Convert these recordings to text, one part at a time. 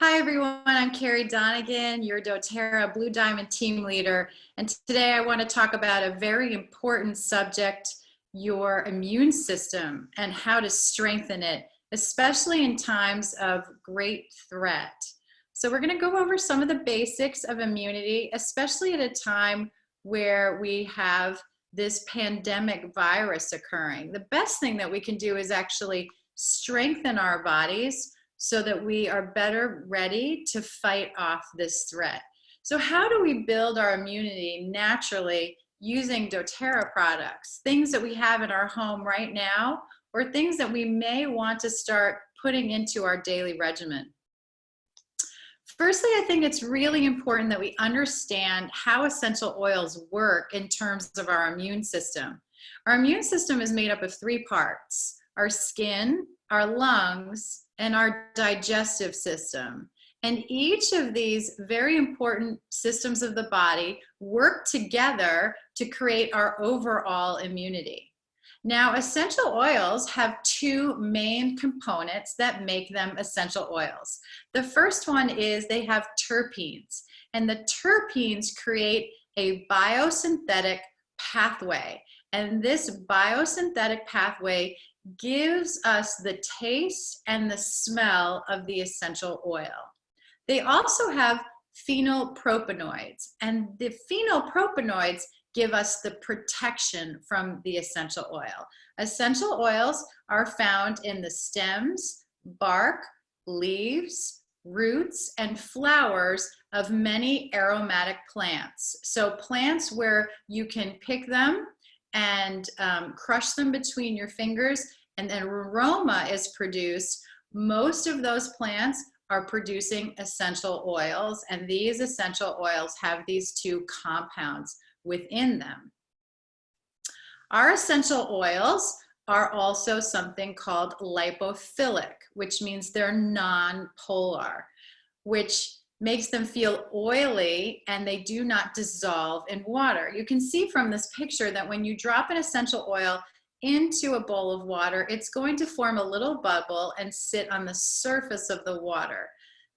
Hi everyone, I'm Carrie Donegan, your doTERRA Blue Diamond team leader, and today I want to talk about a very important subject, your immune system and how to strengthen it, especially in times of great threat. So we're going to go over some of the basics of immunity, especially at a time where we have this pandemic virus occurring. The best thing that we can do is actually strengthen our bodies so that we are better ready to fight off this threat. So how do we build our immunity naturally using doTERRA products, things that we have in our home right now, or things that we may want to start putting into our daily regimen? Firstly, I think it's really important that we understand how essential oils work in terms of our immune system. Our immune system is made up of three parts: our skin, our lungs, and our digestive system. And each of these very important systems of the body work together to create our overall immunity. Now, essential oils have two main components that make them essential oils. The first one is they have terpenes, and the terpenes create a biosynthetic pathway. And this biosynthetic pathway gives us the taste and the smell of the essential oil. They also have phenylpropanoids, and the phenylpropanoids give us the protection from the essential oil. Essential oils are found in the stems, bark, leaves, roots, and flowers of many aromatic plants. So plants where you can pick them and crush them between your fingers, and an aroma is produced. Most of those plants are producing essential oils, and these essential oils have these two compounds within them. Our essential oils are also something called lipophilic, which means they're non-polar, which makes them feel oily, and they do not dissolve in water. You can see from this picture that when you drop an essential oil into a bowl of water, it's going to form a little bubble and sit on the surface of the water.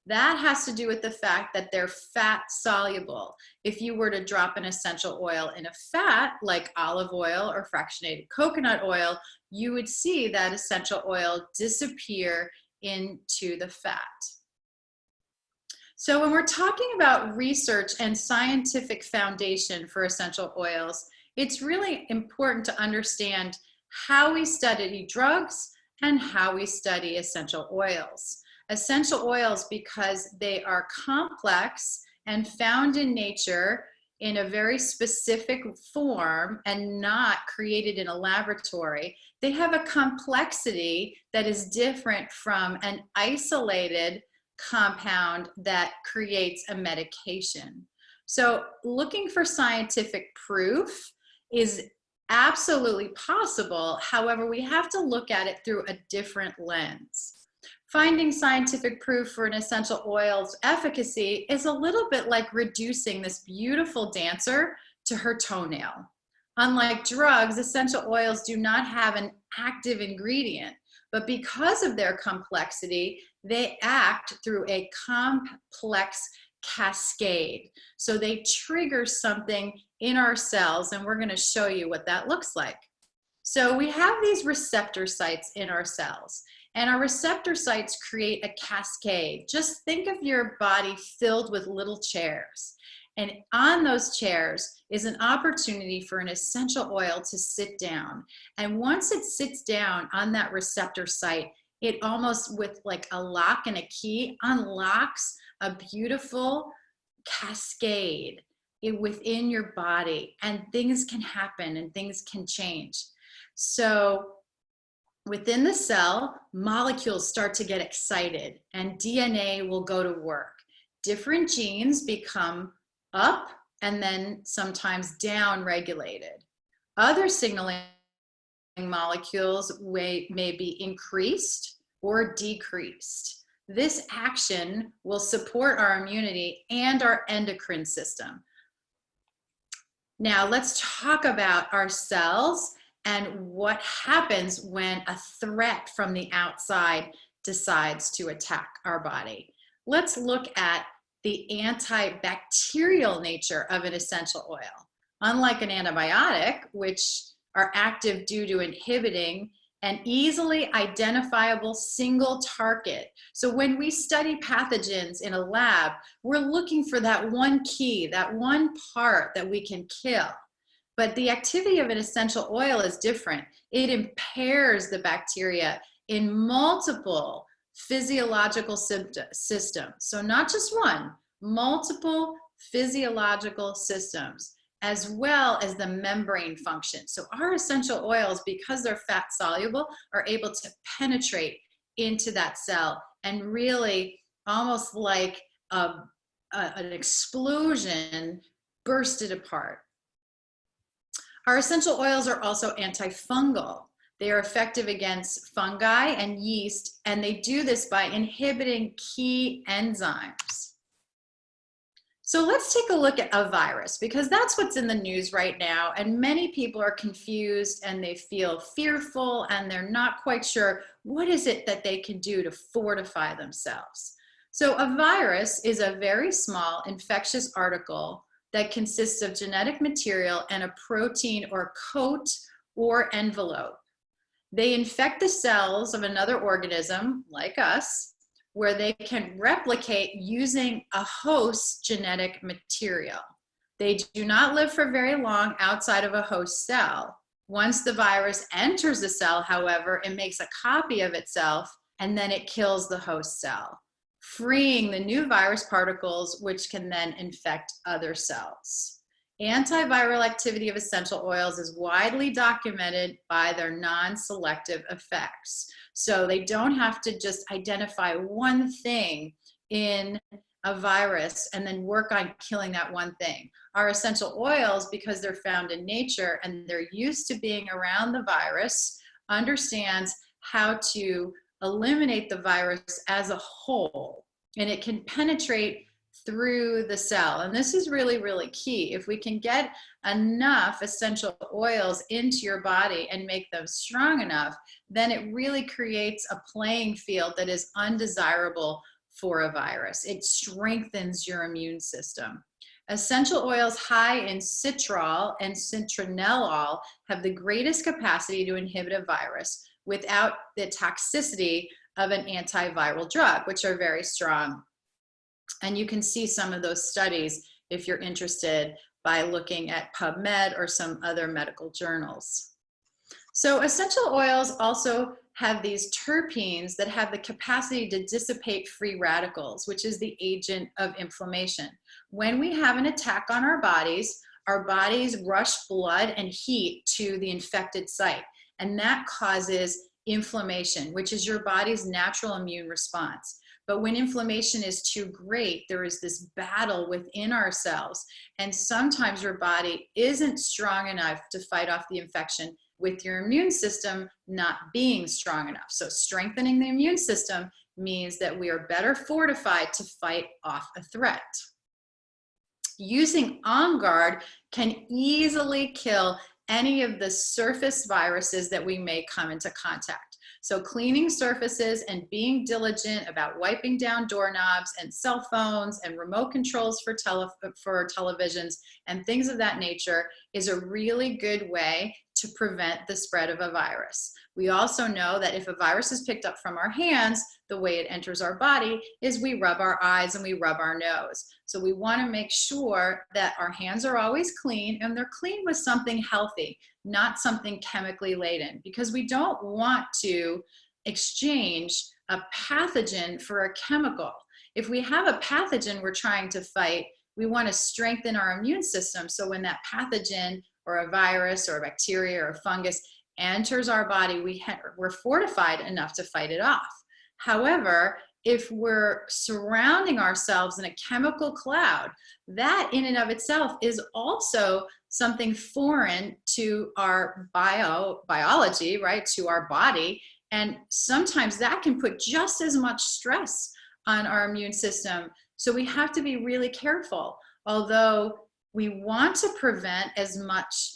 That has to do with the fact that they're fat soluble. If you were to drop an essential oil in a fat, like olive oil or fractionated coconut oil, you would see that essential oil disappear into the fat. So when we're talking about research and scientific foundation for essential oils, it's really important to understand how we study drugs and how we study essential oils. Essential oils, because they are complex and found in nature in a very specific form and not created in a laboratory, they have a complexity that is different from an isolated compound that creates a medication. So looking for scientific proof is absolutely possible. However, we have to look at it through a different lens. Finding scientific proof for an essential oil's efficacy is a little bit like reducing this beautiful dancer to her toenail. Unlike drugs, essential oils do not have an active ingredient, but because of their complexity, they act through a complex cascade. So they trigger something in our cells, and we're going to show you what that looks like. So we have these receptor sites in our cells, and our receptor sites create a cascade. Just think of your body filled with little chairs. And on those chairs is an opportunity for an essential oil to sit down. And once it sits down on that receptor site, it almost, with like a lock and a key, unlocks a beautiful cascade within your body, and things can happen and things can change. So within the cell, molecules start to get excited and DNA will go to work. Different genes become up and then sometimes down regulated. Other signaling molecules may be increased or decreased. This action will support our immunity and our endocrine system. Now let's talk about our cells and what happens when a threat from the outside decides to attack our body. let's look at the antibacterial nature of an essential oil. Unlike an antibiotic, which are active due to inhibiting an easily identifiable single target. So when we study pathogens in a lab, we're looking for that one key, that one part that we can kill. But the activity of an essential oil is different. It impairs the bacteria in multiple physiological systems. So not just one, multiple physiological systems, as well as the membrane function. So our essential oils, because they're fat soluble, are able to penetrate into that cell and really almost like an explosion burst it apart. Our essential oils are also antifungal. They are effective against fungi and yeast, and they do this by inhibiting key enzymes. So let's take a look at a virus, because that's what's in the news right now, and many people are confused and they feel fearful and they're not quite sure what is it that they can do to fortify themselves. So a virus is a very small infectious article that consists of genetic material and a protein or coat or envelope. They infect the cells of another organism, like us, where they can replicate using a host's genetic material. They do not live for very long outside of a host cell. Once the virus enters the cell, however, it makes a copy of itself and then it kills the host cell, freeing the new virus particles, which can then infect other cells. Antiviral activity of essential oils is widely documented by their non-selective effects. So they don't have to just identify one thing in a virus and then work on killing that one thing. Our essential oils, because they're found in nature and they're used to being around the virus, understands how to eliminate the virus as a whole, and it can penetrate through the cell. And this is really, really key. If we can get enough essential oils into your body and make them strong enough, then it really creates a playing field that is undesirable for a virus. It strengthens your immune system. Essential oils high in citral and citronellol have the greatest capacity to inhibit a virus without the toxicity of an antiviral drug, which are very strong. And you can see some of those studies if you're interested by looking at PubMed or some other medical journals. So essential oils also have these terpenes that have the capacity to dissipate free radicals, which is the agent of inflammation. When we have an attack on our bodies rush blood and heat to the infected site, and that causes inflammation, which is your body's natural immune response. But when inflammation is too great, there is this battle within ourselves, and sometimes your body isn't strong enough to fight off the infection with your immune system not being strong enough. So strengthening the immune system means that we are better fortified to fight off a threat. Using On Guard can easily kill any of the surface viruses that we may come into contact. So cleaning surfaces and being diligent about wiping down doorknobs and cell phones and remote controls for televisions and things of that nature is a really good way to prevent the spread of a virus. We also know that if a virus is picked up from our hands, the way it enters our body is we rub our eyes and we rub our nose. So we want to make sure that our hands are always clean, and they're clean with something healthy, not something chemically laden, because we don't want to exchange a pathogen for a chemical. If we have a pathogen we're trying to fight, we want to strengthen our immune system, so when that pathogen or a virus or a bacteria or a fungus enters our body, we're fortified enough to fight it off. However, if we're surrounding ourselves in a chemical cloud, that in and of itself is also something foreign to our biology, right, to our body. And sometimes that can put just as much stress on our immune system. So we have to be really careful. Although we want to prevent as much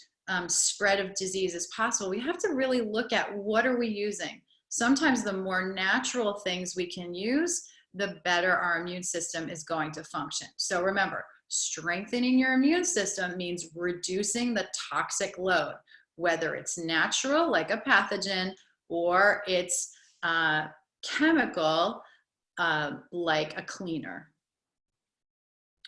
spread of disease as possible, we have to really look at what are we using. Sometimes the more natural things we can use, the better our immune system is going to function. So remember, strengthening your immune system means reducing the toxic load, whether it's natural, like a pathogen, or it's chemical, like a cleaner.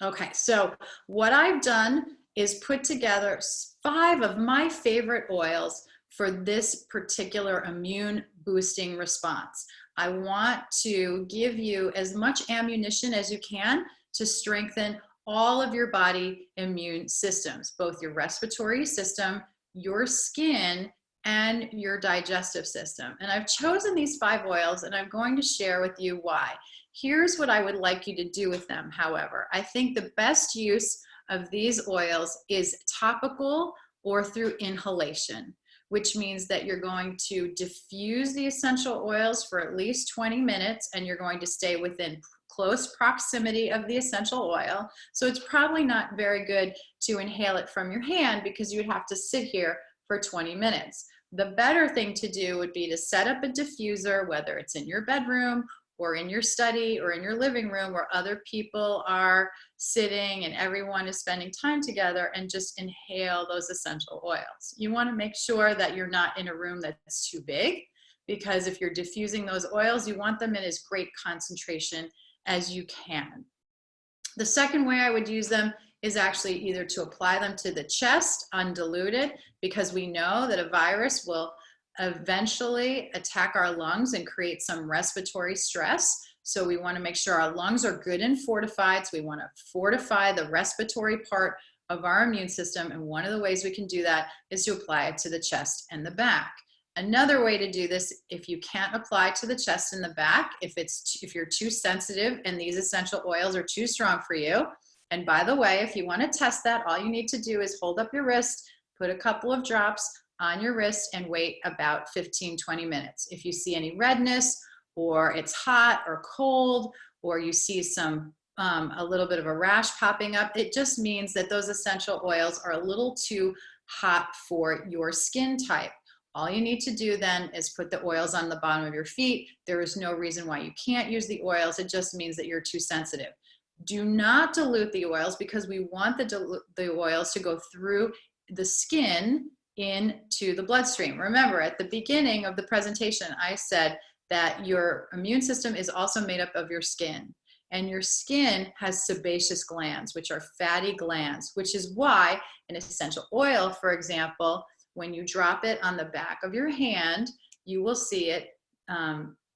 Okay, so what I've done is put together 5 of my favorite oils for this particular immune boosting response. I want to give you as much ammunition as you can to strengthen all of your body immune systems, both your respiratory system, your skin, and your digestive system. And I've chosen these 5 oils, and I'm going to share with you why. Here's what I would like you to do with them, however. I think the best use of these oils is topical or through inhalation, which means that you're going to diffuse the essential oils for at least 20 minutes, and you're going to stay within close proximity of the essential oil. So it's probably not very good to inhale it from your hand because you would have to sit here for 20 minutes. The better thing to do would be to set up a diffuser, whether it's in your bedroom or in your study or in your living room where other people are sitting and everyone is spending time together, and just inhale those essential oils. You want to make sure that you're not in a room that's too big, because if you're diffusing those oils, you want them in as great concentration as you can. The second way I would use them is actually either to apply them to the chest undiluted, because we know that a virus will eventually attack our lungs and create some respiratory stress. So we want to make sure our lungs are good and fortified. So we want to fortify the respiratory part of our immune system. And one of the ways we can do that is to apply it to the chest and the back. Another way to do this, if you can't apply to the chest and the back, if you're too sensitive and these essential oils are too strong for you, and by the way, if you want to test that, all you need to do is hold up your wrist, put a couple of drops on your wrist, and wait about 15-20 minutes. If you see any redness, or it's hot or cold, or you see a little bit of a rash popping up, it just means that those essential oils are a little too hot for your skin type. All you need to do then is put the oils on the bottom of your feet. There is no reason why you can't use the oils. It just means that you're too sensitive. Do not dilute the oils, because we want the oils to go through the skin into the bloodstream. Remember, at the beginning of the presentation, I said that your immune system is also made up of your skin. And your skin has sebaceous glands, which are fatty glands, which is why an essential oil, for example, when you drop it on the back of your hand, you will see it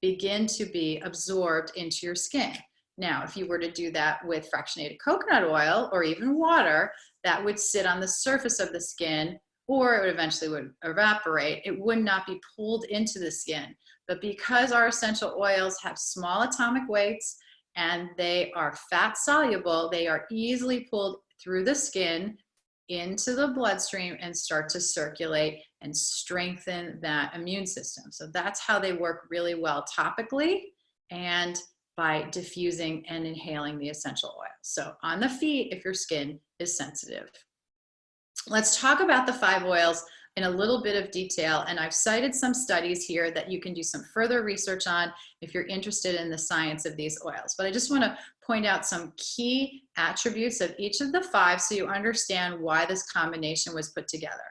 begin to be absorbed into your skin. Now, if you were to do that with fractionated coconut oil or even water, that would sit on the surface of the skin, or it would eventually evaporate. It would not be pulled into the skin. But because our essential oils have small atomic weights and they are fat soluble, they are easily pulled through the skin into the bloodstream and start to circulate and strengthen that immune system. So that's how they work really well topically and by diffusing and inhaling the essential oil. So on the feet, if your skin is sensitive. Let's talk about the 5 oils in a little bit of detail, and I've cited some studies here that you can do some further research on if you're interested in the science of these oils. But I just want to point out some key attributes of each of the 5 so you understand why this combination was put together.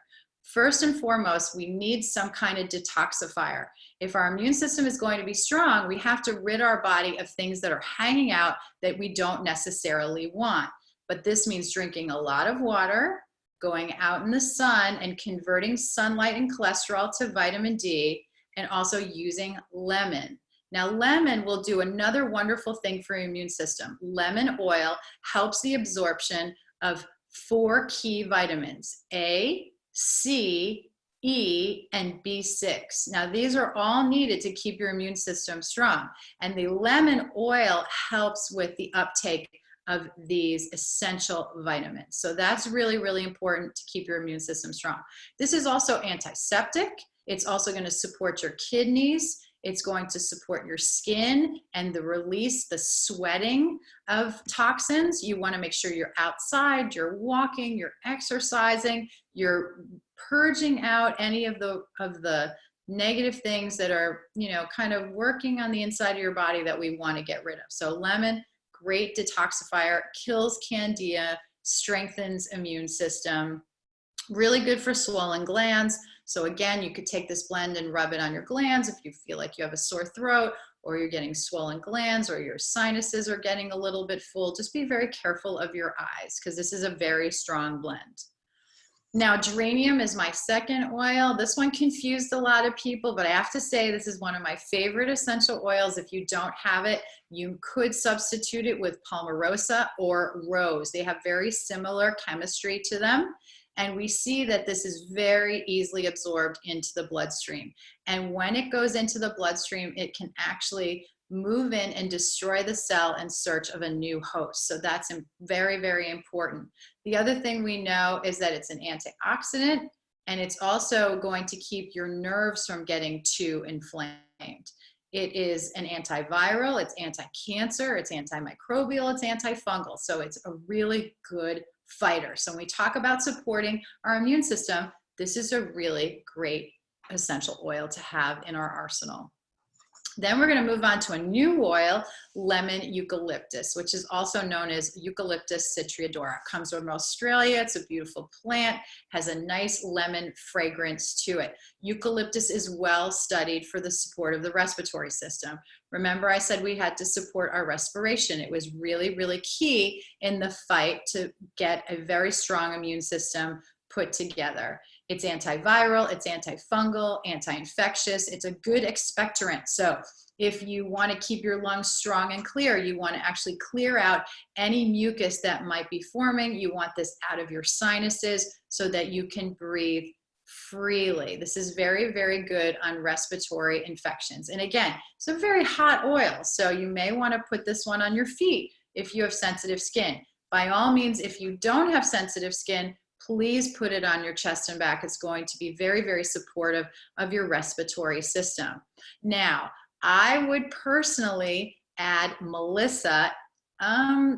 First and foremost, we need some kind of detoxifier. If our immune system is going to be strong, we have to rid our body of things that are hanging out that we don't necessarily want. But this means drinking a lot of water, going out in the sun and converting sunlight and cholesterol to vitamin D, and also using lemon. Now, lemon will do another wonderful thing for your immune system. Lemon oil helps the absorption of 4 key vitamins: A, C, E, and B6. Now, these are all needed to keep your immune system strong. And the lemon oil helps with the uptake of these essential vitamins. So that's really, really important to keep your immune system strong. This is also antiseptic. It's also going to support your kidneys. It's going to support your skin and the release, the sweating of toxins. You want to make sure you're outside, you're walking, you're exercising, you're purging out any of the negative things that are, you know, kind of working on the inside of your body that we want to get rid of. So lemon, great detoxifier, kills candida, strengthens immune system, really good for swollen glands. So again, you could take this blend and rub it on your glands if you feel like you have a sore throat, or you're getting swollen glands, or your sinuses are getting a little bit full. Just be very careful of your eyes, because this is a very strong blend. Now, geranium is my second oil. This one confused a lot of people, but I have to say this is one of my favorite essential oils. If you don't have it, you could substitute it with palmarosa or rose. They have very similar chemistry to them. And we see that this is very easily absorbed into the bloodstream. And when it goes into the bloodstream, it can actually move in and destroy the cell in search of a new host. So that's very, very important. The other thing we know is that it's an antioxidant, and it's also going to keep your nerves from getting too inflamed. It is an antiviral, it's anti-cancer, it's antimicrobial, it's antifungal. So it's a really good fighter. So when we talk about supporting our immune system, this is a really great essential oil to have in our arsenal. Then we're going to move on to a new oil, lemon eucalyptus, which is also known as Eucalyptus citriodora. It comes from Australia. It's a beautiful plant, has a nice lemon fragrance to it. Eucalyptus is well studied for the support of the respiratory system. Remember, I said we had to support our respiration. It was really, really key in the fight to get a very strong immune system put together. It's antiviral, it's antifungal, anti-infectious, it's a good expectorant. So if you want to keep your lungs strong and clear, you want to actually clear out any mucus that might be forming. You want this out of your sinuses so that you can breathe freely. This is very, very good on respiratory infections. And again, it's a very hot oil, so you may want to put this one on your feet if you have sensitive skin. By all means, if you don't have sensitive skin, please put it on your chest and back. It's going to be very, very supportive of your respiratory system. Now, I would personally add Melissa,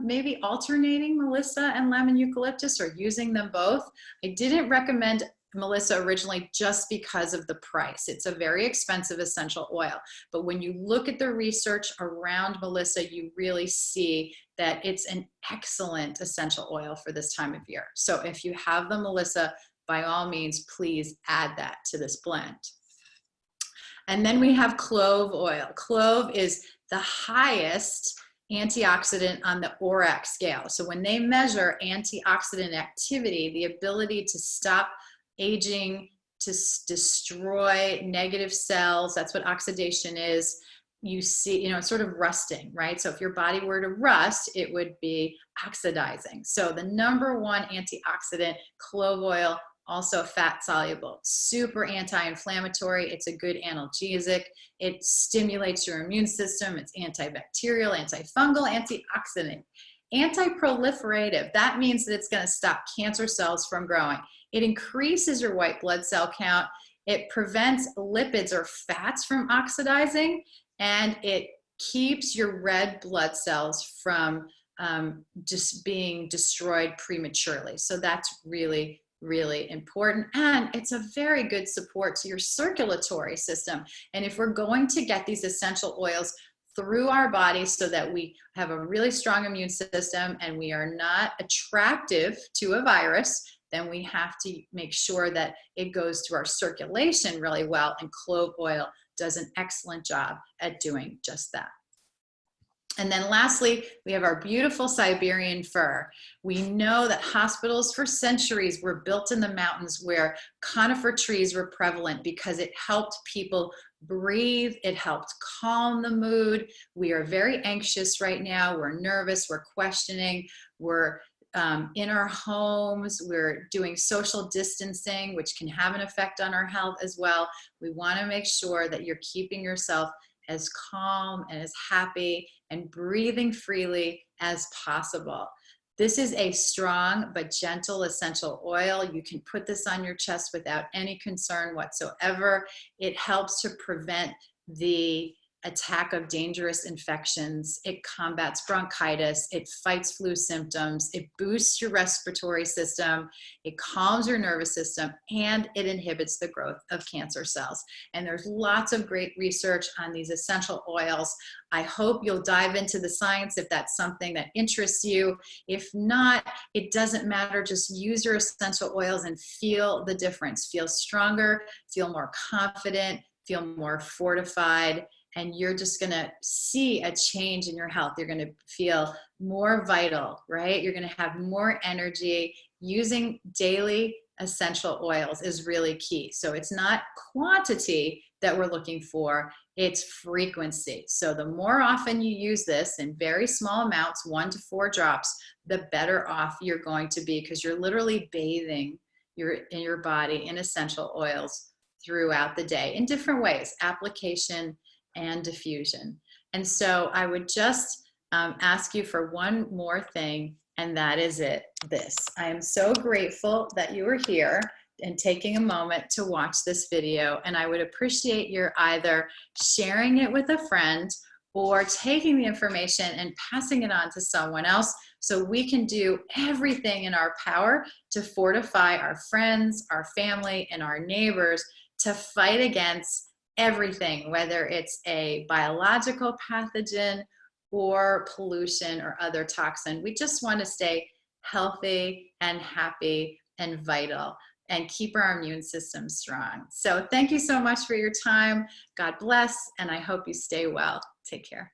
maybe alternating Melissa and lemon eucalyptus, or using them both. I didn't recommend Melissa originally just because of the price. It's a very expensive essential oil. But when you look at the research around Melissa, you really see that it's an excellent essential oil for this time of year. So if you have the Melissa, by all means, please add that to this blend. And then we have clove oil. Clove is the highest antioxidant on the ORAC scale. So when they measure antioxidant activity, the ability to stop aging, to destroy negative cells, that's what oxidation is. You see, you know, it's sort of rusting, right? So if your body were to rust, it would be oxidizing. So the number one antioxidant, clove oil, also fat soluble, super anti-inflammatory. It's a good analgesic. It stimulates your immune system. It's antibacterial, antifungal, antioxidant. Anti-proliferative, that means that it's going to stop cancer cells from growing. It increases your white blood cell count. It prevents lipids or fats from oxidizing, and it keeps your red blood cells from just being destroyed prematurely. So that's really, really important. And it's a very good support to your circulatory system. And if we're going to get these essential oils through our bodies so that we have a really strong immune system and we are not attractive to a virus, then we have to make sure that it goes through our circulation really well, and clove oil does an excellent job at doing just that. And then lastly, we have our beautiful Siberian fir. We know that hospitals for centuries were built in the mountains where conifer trees were prevalent because it helped people breathe. It helped calm the mood. We are very anxious right now. We're nervous. We're questioning. We're in our homes. We're doing social distancing, which can have an effect on our health as well. We want to make sure that you're keeping yourself as calm and as happy and breathing freely as possible. This is a strong but gentle essential oil. You can put this on your chest without any concern whatsoever. It helps to prevent the attack of dangerous infections. It combats bronchitis. It fights flu symptoms. It boosts your respiratory system. It calms your nervous system, and it inhibits the growth of cancer cells. And there's lots of great research on these essential oils. I hope you'll dive into the science if that's something that interests you. If not, it doesn't matter. Just use your essential oils and feel the difference. Feel stronger, feel more confident, feel more fortified, and you're just gonna see a change in your health. You're gonna feel more vital, right? You're gonna have more energy. Using daily essential oils is really key. So it's not quantity that we're looking for, it's frequency. So the more often you use this in very small amounts, 1 to 4 drops, the better off you're going to be, because you're literally bathing your body in essential oils throughout the day in different ways, application and diffusion. And so I would just ask you for one more thing, and that is this. I am so grateful that you are here and taking a moment to watch this video, and I would appreciate your either sharing it with a friend or taking the information and passing it on to someone else, so we can do everything in our power to fortify our friends, our family, and our neighbors to fight against everything, whether it's a biological pathogen or pollution or other toxin. We just want to stay healthy and happy and vital and keep our immune system strong. So thank you so much for your time. God bless, and I hope you stay well. Take care.